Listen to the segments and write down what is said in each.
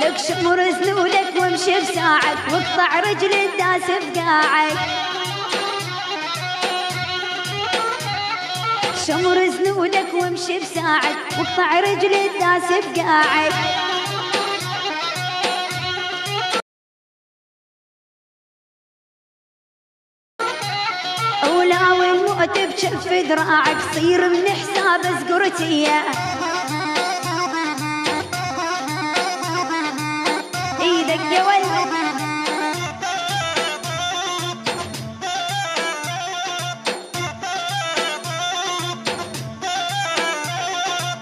لك شمر زنودك وامشي بساعك واقطع رجل الداس بقاعك. شمر زنودك وامشي بساعك واقطع رجل الداس بقاعك. ولاوي الموت بجف دراعك صير من حساب زقرتيه. ايدك يا ولد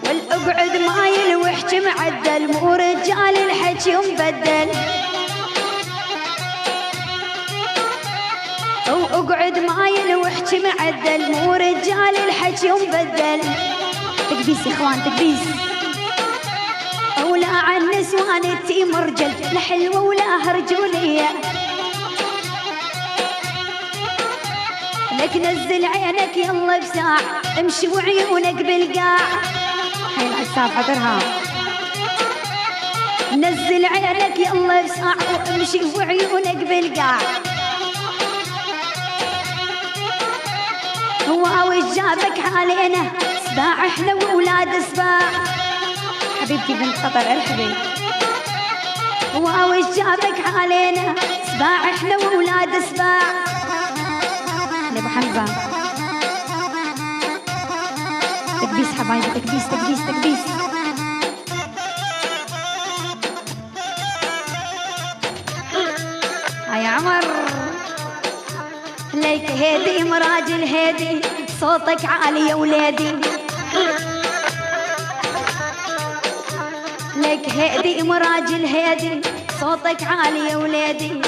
والاقعد مايل واحكي معدل مو رجال الحكي مبدل. واقعد مايل واحكي معدل مو رجال الحكي مبدل. تكبيس يا اخوان تكبيس. ولا عن نسوان انتي مرجل لا حلوه ولا هرجوليه. لك نزل عينك يلا بساعة امشي وعيونك بالقاع. هاي العساف حضرها. نزل عينك يلا بساعة وامشي وعيونك بالقاع. هو وش جابك علينا سباع احنا واولاد سباع. حبيبتي بنت قطر ارحبي. هو وش جابك علينا سباع احنا واولاد سباع. ابو حمزه تكبيس حبايبي تكبيس تكبيس تكبيس. يا عمر ليك هيدي مراجل هيدي صوتك عالي يا ولادي. لك هيدي مراجل هيدي صوتك عالي يا ولادي.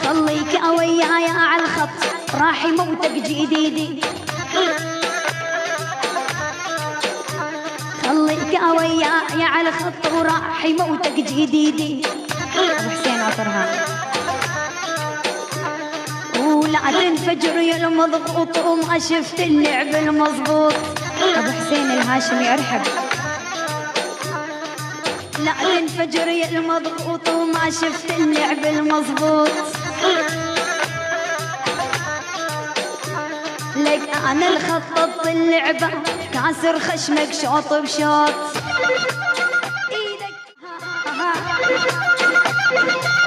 خليك وياي على الخط راح يموتك جديدي. خليك وياي على الخط وراح يموتك جديدي. ابو حسين عطرها. ولا تنفجر يا المضبوط وما شفت اللعب المضبوط. ابو حسين الهاشمي ارحب. لا تنفجر يا المضبوط وما شفت اللعب المضبوط. لك انا الخطط اللعبه كاسر خشمك شوط بشوط. ايدك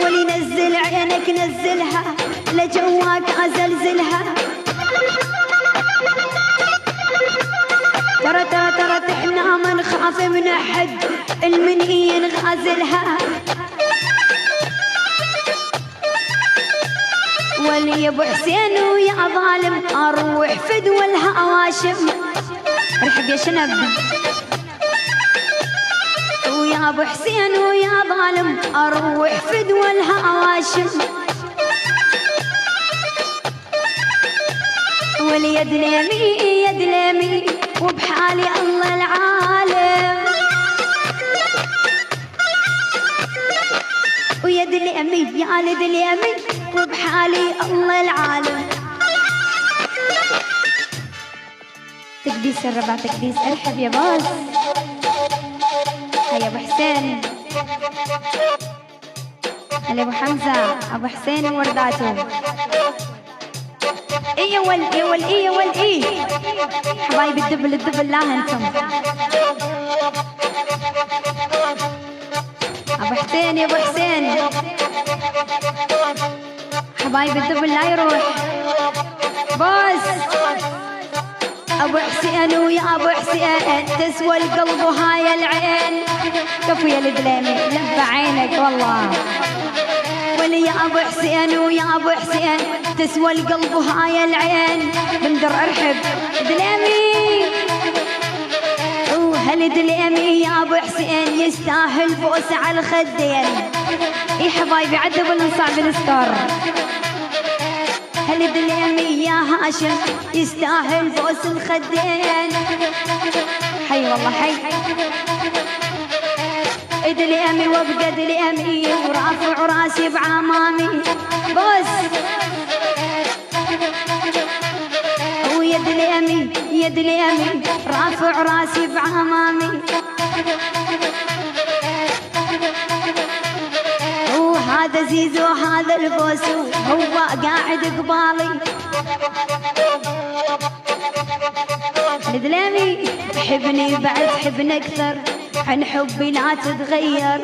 ولي نزل عينك نزلها لجواك ازلزلها. ترى ترى ترى احنا ما نخاف من احد المني نغازلها. ولي ابو حسين ويا ظالم اروح فدوى الهواشم. ارحب يا شنب. ويا ابو حسين ويا ظالم اروح فدوى الهواشم. واليد اليمين يد اليمين وبحالي الله العالم. ويد اليمين يا يد اليمين وبحالي الله العالم. تكبيس الربع تكبيس ارحب يا باز. هيا ابو حسين. هلا ابو حمزه ابو حسين وورداته. ايه ول ايه ول ايه ول ايه حبايبي الدبل الدبل لا انتم. ابو حسين يا ابو حسين حبايبي الدبل لا يروح. بوس ابو حسين ويا ابو حسين تسوى القلب وهاي العين. كفو يا الدليمي لب عينك والله. ولي يا ابو حسين ويا ابو حسين تسوى القلب وهاي العين. بندر ارحب دليمي. وهالدليمي يا ابو حسين يستاهل بوس على الخدين. يا حبايبي عدوا بالنصاب الستور. هالدليمي يا هاشم يستاهل بوس الخدين. حي والله حي. دليمي وابقى دليمي ورافع راسي بعمامي. بوس ويد يد اليمين يد اليمين رافع راسي بعمامي وهذا زيزو هذا البوسو هو قاعد قبالي دلامي حبني بعد حبني اكثر عن حبي لا تتغير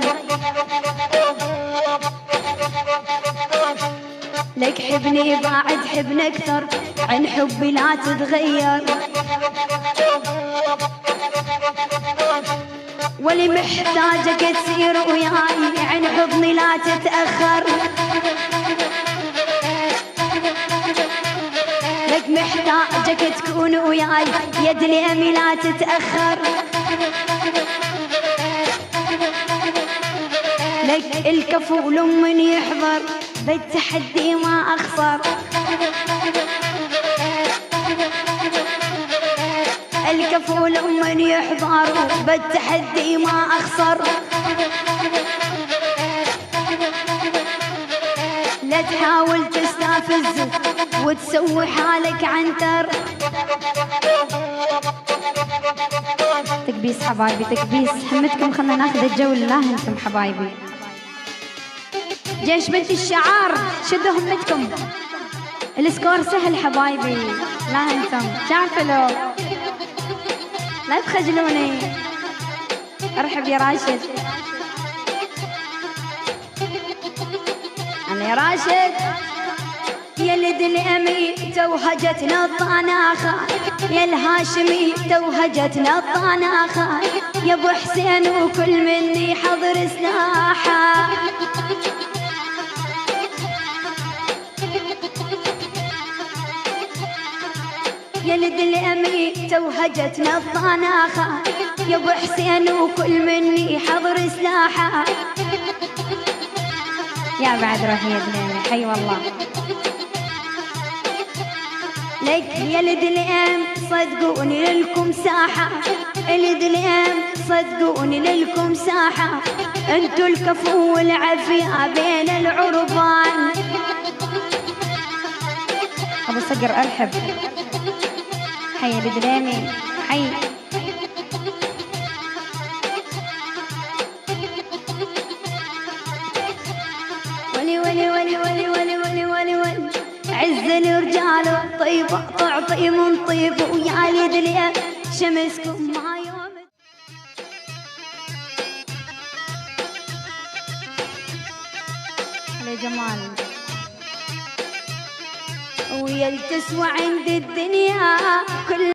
لك حبني بعد حبني اكثر عن حبي لا تتغير ولي محتاجك تصير وياي عن حضني لا تتأخر لك محتاجك تكون وياي يد اليمي لا تتأخر لك الكفول من يحضر بالتحدي ما أخسر الكفول من يحضر بالتحدي ما أخسر لا تحاول تستفز وتسوي حالك عنتر تكبيس حبايبي تكبيس همتكم خلنا ناخذ الجولة لا انتم حبايبي جيش بنت الشعار شدوا همتكم السكور سهل حبايبي لا انتم شعفلوا لا تخجلوني ارحب يا راشد انا يا راشد يا لد الامي توهجتنا الطناخه يا الهاشمي توهجتنا الطناخه يا ابو حسين وكل مني حضر سلاحه يا لد الامي توهجتنا الطناخه يا ابو حسين وكل مني حضر سلاحه يا بعد روحي يا دليمي حي والله لك يا لد الام صدقوني للكم ساحه لد الام صدقوني للكم ساحه انتو الكفو والعافيه بين العربان ابو صقر ارحب حي يا دليمي حي ولي ولي ولي ولي ولي ولي ولي ولي عز الرجال طيبة تعطي من طيب ويا اليد اليد شمسكم ما يوم على جمال ويا تسوى عند الدنيا كل